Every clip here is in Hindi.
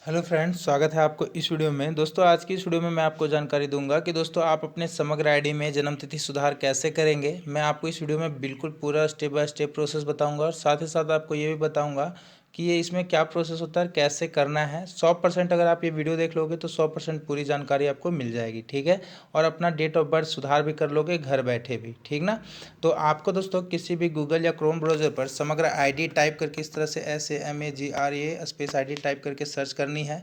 हेलो फ्रेंड्स, स्वागत है आपको इस वीडियो में। दोस्तों, आज की इस वीडियो में मैं आपको जानकारी दूंगा कि दोस्तों आप अपने समग्र आईडी में जन्म तिथि सुधार कैसे करेंगे। मैं आपको इस वीडियो में बिल्कुल पूरा स्टेप बाय स्टेप प्रोसेस बताऊंगा और साथ ही साथ आपको ये भी बताऊंगा कि ये इसमें क्या प्रोसेस होता है, कैसे करना है। 100% अगर आप ये वीडियो देख लोगे तो 100% पूरी जानकारी आपको मिल जाएगी, ठीक है। और अपना डेट ऑफ बर्थ सुधार भी कर लोगे घर बैठे भी, ठीक ना। तो आपको दोस्तों किसी भी गूगल या क्रोम ब्राउज़र पर समग्र आईडी टाइप करके इस तरह से SAMAGRA स्पेस आईडी टाइप करके सर्च करनी है।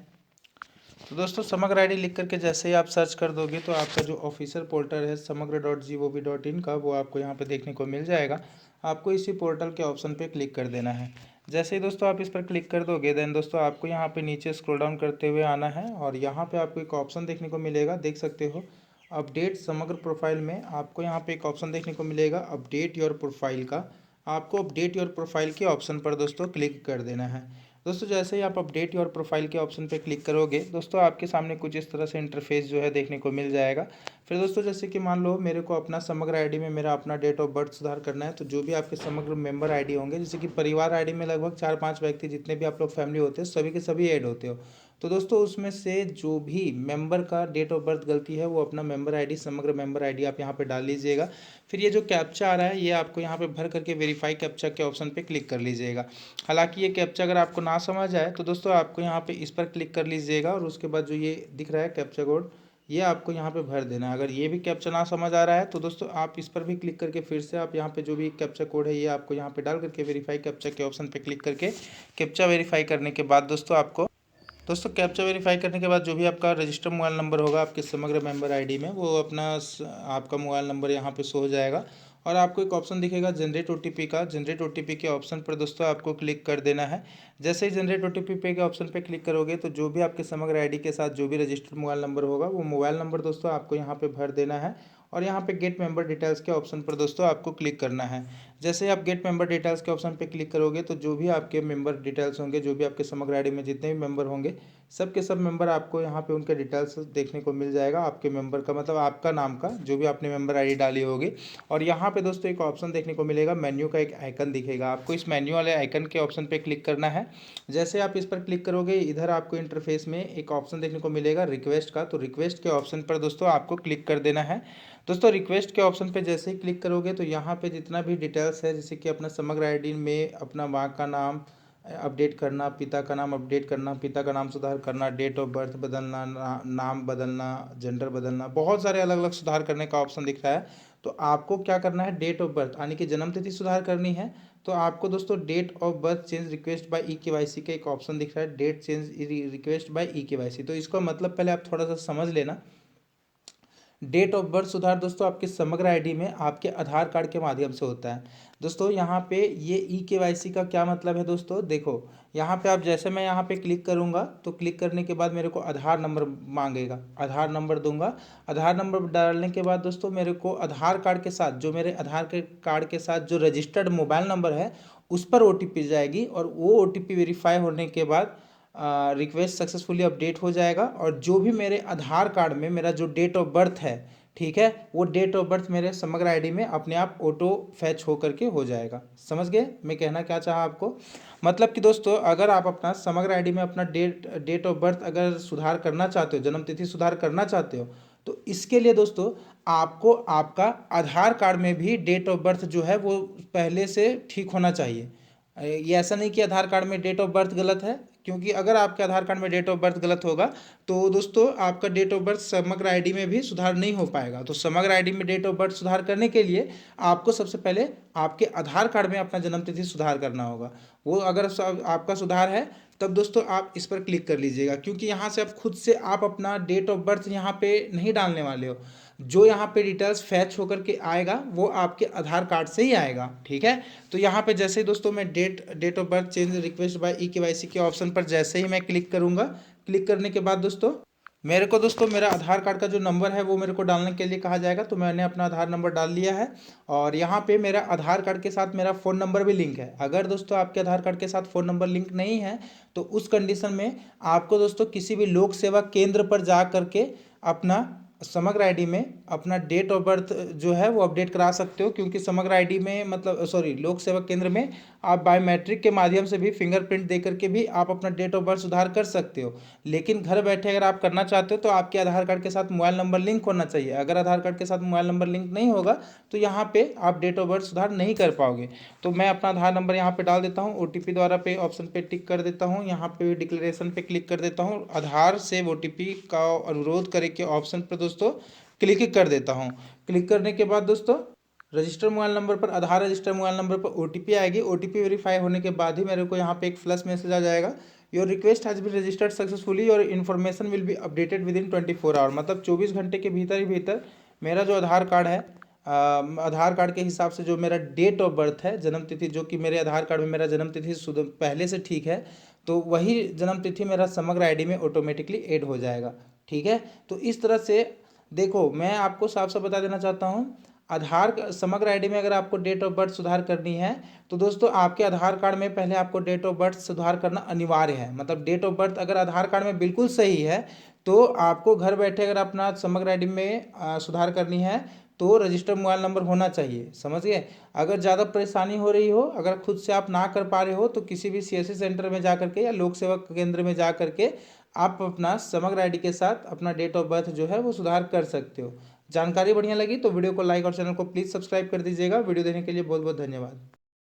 तो दोस्तों समग्र आईडी लिख करके जैसे ही आप सर्च कर दोगे तो आपका जो ऑफिशियल पोर्टल है समग्र.gov.in का, वो आपको यहाँ पे देखने को मिल जाएगा। आपको इसी पोर्टल के ऑप्शन पे क्लिक कर देना है। जैसे ही दोस्तों आप इस पर क्लिक कर दोगे देन दोस्तों आपको यहाँ पे नीचे स्क्रॉल डाउन करते हुए आना है और यहाँ पे आपको एक ऑप्शन देखने को मिलेगा, देख सकते हो। अपडेट समग्र प्रोफाइल में आपको यहाँ पे एक ऑप्शन देखने को मिलेगा अपडेट योर प्रोफाइल का। आपको अपडेट योर प्रोफाइल के ऑप्शन पर दोस्तों क्लिक कर देना है। दोस्तों जैसे ही आप अपडेट योर प्रोफाइल के ऑप्शन पे क्लिक करोगे दोस्तों आपके सामने कुछ इस तरह से इंटरफेस जो है देखने को मिल जाएगा। फिर दोस्तों जैसे कि मान लो मेरे को अपना समग्र आईडी में मेरा अपना डेट ऑफ बर्थ सुधार करना है, तो जो भी आपके समग्र मेंबर आईडी होंगे, जैसे कि परिवार आईडी में लगभग 4-5 व्यक्ति जितने भी आप लोग फैमिली होते हैं सभी के सभी ऐड होते हो। तो दोस्तों उसमें से जो भी मेंबर का डेट ऑफ बर्थ गलती है वो अपना मेंबर आईडी समग्र मेंबर आईडी आप यहाँ पे डाल लीजिएगा। फिर ये जो कैप्चा आ रहा है ये आपको यहाँ पे भर करके वेरीफाई कैप्चा के ऑप्शन पे क्लिक कर लीजिएगा। हालांकि ये कैप्चा अगर आपको ना समझ आए तो दोस्तों आपको यहाँ पे इस पर क्लिक कर लीजिएगा और उसके बाद जो ये दिख रहा है कैप्चा कोड ये आपको यहाँ पे भर देना है। अगर ये भी कैप्चा ना समझ आ रहा है तो दोस्तों आप इस पर भी क्लिक करके फिर से आप यहाँ पे जो भी कैप्चा कोड है ये आपको यहाँ पे डाल करके वेरीफाई कैप्चा के ऑप्शन पे क्लिक करके कैप्चा वेरीफाई करने के बाद दोस्तों कैप्चा वेरीफाई करने के बाद जो भी आपका रजिस्टर मोबाइल नंबर होगा आपके समग्र मेंबर आईडी में, वो अपना आपका मोबाइल नंबर यहाँ पे शो हो जाएगा और आपको एक ऑप्शन दिखेगा जनरेट ओटीपी का। जनरेट ओटीपी के ऑप्शन पर दोस्तों आपको क्लिक कर देना है। जैसे ही जनरेट ओटीपी पे के ऑप्शन पे क्लिक करोगे तो जो भी आपके समग्र आईडी के साथ जो भी रजिस्टर्ड मोबाइल नंबर होगा वो मोबाइल नंबर दोस्तों आपको यहाँ पे भर देना है और यहाँ पे गेट मेंबर डिटेल्स के ऑप्शन पर दोस्तों आपको क्लिक करना है। जैसे ही आप गेट मेंबर डिटेल्स के ऑप्शन पे क्लिक करोगे तो जो भी आपके मेंबर डिटेल्स होंगे, जो भी आपके समग्र आईडी में जितने भी मेंबर होंगे सब के सब मेंबर आपको यहाँ पे उनके डिटेल्स देखने को मिल जाएगा। आपके मेंबर का मतलब आपका नाम का जो भी आपने मेंबर आईडी डाली होगी। और यहाँ पे दोस्तों एक ऑप्शन देखने को मिलेगा, मेन्यू का एक आइकन दिखेगा। आपको इस मेन्यू वाले आइकन के ऑप्शन पे क्लिक करना है। जैसे आप इस पर क्लिक करोगे इधर आपको इंटरफेस में एक ऑप्शन देखने को मिलेगा रिक्वेस्ट का, तो रिक्वेस्ट के ऑप्शन पर दोस्तों आपको क्लिक कर देना है। दोस्तों रिक्वेस्ट के ऑप्शन पे जैसे ही क्लिक करोगे तो यहाँ पे जितना भी डिटेल्स है, जैसे कि अपना समग्र आईडी में अपना माँ का नाम अपडेट करना, पिता का नाम अपडेट करना, पिता का नाम सुधार करना, डेट ऑफ बर्थ बदलना, नाम बदलना, जेंडर बदलना, बहुत सारे अलग अलग सुधार करने का ऑप्शन दिख रहा है। तो आपको क्या करना है, डेट ऑफ बर्थ यानी कि जन्म तिथि सुधार करनी है। तो आपको दोस्तों date of birth change request by EKYC का एक ऑप्शन दिख रहा है, date change request by EKYC। तो इसका मतलब पहले आप थोड़ा सा समझ लेना। डेट ऑफ बर्थ सुधार दोस्तों आपके समग्र आईडी में आपके आधार कार्ड के माध्यम से होता है। दोस्तों यहाँ पे ये EKYC का क्या मतलब है दोस्तों, देखो यहाँ पे आप जैसे मैं यहाँ पे क्लिक करूँगा तो क्लिक करने के बाद मेरे को आधार नंबर मांगेगा, आधार नंबर दूंगा। आधार नंबर डालने के बाद दोस्तों मेरे को आधार कार्ड के साथ जो मेरे आधार कार्ड के साथ जो रजिस्टर्ड मोबाइल नंबर है उस पर OTP जाएगी और वो OTP वेरीफाई होने के बाद रिक्वेस्ट सक्सेसफुली अपडेट हो जाएगा और जो भी मेरे आधार कार्ड में मेरा जो डेट ऑफ बर्थ है, ठीक है, वो डेट ऑफ बर्थ मेरे समग्र आईडी में अपने आप ऑटो फैच हो करके हो जाएगा। समझ गए मैं कहना क्या चाहा आपको। मतलब कि दोस्तों अगर आप अपना समग्र आईडी में अपना डेट ऑफ बर्थ अगर सुधार करना चाहते हो, जन्म तिथि सुधार करना चाहते हो, तो इसके लिए दोस्तों आपको आपका आधार कार्ड में भी डेट ऑफ बर्थ जो है वो पहले से ठीक होना चाहिए। ये ऐसा नहीं कि आधार कार्ड में डेट ऑफ बर्थ गलत है, क्योंकि अगर आपके आधार कार्ड में डेट ऑफ बर्थ गलत होगा तो दोस्तों आपका डेट ऑफ बर्थ समग्र आईडी में भी सुधार नहीं हो पाएगा। तो समग्र आईडी में डेट ऑफ बर्थ सुधार करने के लिए आपको सबसे पहले आपके आधार कार्ड में अपना जन्म तिथि सुधार करना होगा। वो अगर आपका सुधार है तब दोस्तों आप इस पर क्लिक कर लीजिएगा, क्योंकि यहाँ से आप खुद से आप अपना डेट ऑफ बर्थ यहाँ पे नहीं डालने वाले हो। जो यहाँ पे डिटेल्स फैच होकर के आएगा वो आपके आधार कार्ड से ही आएगा, ठीक है। तो यहाँ पे जैसे ही दोस्तों मैं date of birth change request by EKYC के ऑप्शन पर जैसे ही मैं क्लिक करूँगा, क्लिक करने के बाद दोस्तों मेरे को दोस्तों मेरा आधार कार्ड का जो नंबर है वो मेरे को डालने के लिए कहा जाएगा। तो मैंने अपना आधार नंबर डाल लिया है और यहाँ पे मेरा आधार कार्ड के साथ मेरा फ़ोन नंबर भी लिंक है। अगर दोस्तों आपके आधार कार्ड के साथ फ़ोन नंबर लिंक नहीं है तो उस कंडीशन में आपको दोस्तों किसी भी लोक सेवा केंद्र पर जा करके अपना समग्र आईडी में अपना डेट ऑफ बर्थ जो है वो अपडेट करा सकते हो, क्योंकि समग्र आईडी में मतलब सॉरी लोक सेवक केंद्र में आप बायोमेट्रिक के माध्यम से भी फिंगरप्रिंट दे करके भी आप अपना डेट ऑफ बर्थ सुधार कर सकते हो। लेकिन घर बैठे अगर आप करना चाहते हो तो आपके आधार कार्ड के साथ मोबाइल नंबर लिंक होना चाहिए। अगर आधार कार्ड के साथ मोबाइल नंबर लिंक नहीं होगा तो यहाँ पे आप डेट ऑफ बर्थ सुधार नहीं कर पाओगे। तो मैं अपना आधार नंबर यहाँ पे डाल देता हूँ, OTP द्वारा पे ऑप्शन पे टिक कर देता हूँ, यहाँ पे डिक्लेरेशन पे क्लिक कर देता हूँ, आधार से OTP का अनुरोध करे के ऑप्शन पर दोस्तों क्लिक कर देता हूँ। क्लिक करने के बाद दोस्तों रजिस्टर मोबाइल नंबर पर, आधार रजिस्टर मोबाइल नंबर पर OTP आएगी। OTP वेरीफाई होने के बाद ही मेरे को यहाँ पे एक फ्लश मैसेज आ जाएगा, your request has been registered successfully, your information will be updated within 24 hour. मतलब 24 घंटे के भीतर ही भीतर मेरा जो आधार कार्ड है, आधार कार्ड के हिसाब से जो मेरा डेट ऑफ बर्थ है, जन्म तिथि, जो कि मेरे आधार कार्ड में मेरा जन्म तिथि पहले से ठीक है, तो वही जन्म तिथि मेरा समग्र आईडी में ऑटोमेटिकली ऐड हो जाएगा। ठीक है, तो इस तरह से देखो मैं आपको साफ साफ बता देना चाहता हूँ, समग्र आईडी में अगर आपको डेट ऑफ बर्थ सुधार करनी है तो दोस्तों आपके आधार कार्ड में पहले आपको डेट ऑफ बर्थ सुधार करना अनिवार्य है। मतलब डेट ऑफ बर्थ अगर आधार कार्ड में बिल्कुल सही है तो आपको घर बैठे अगर अपना समग्र आईडी में सुधार करनी है तो रजिस्टर मोबाइल नंबर होना चाहिए, समझ गए। अगर ज़्यादा परेशानी हो रही हो, अगर खुद से आप ना कर पा रहे हो, तो किसी भी CSC सेंटर में जा करके या लोक सेवक केंद्र में जा करके आप अपना समग्र आईडी के साथ अपना डेट ऑफ बर्थ जो है वो सुधार कर सकते हो। जानकारी बढ़िया लगी तो वीडियो को लाइक और चैनल को प्लीज़ सब्सक्राइब कर दीजिएगा। वीडियो देने के लिए बहुत बहुत धन्यवाद।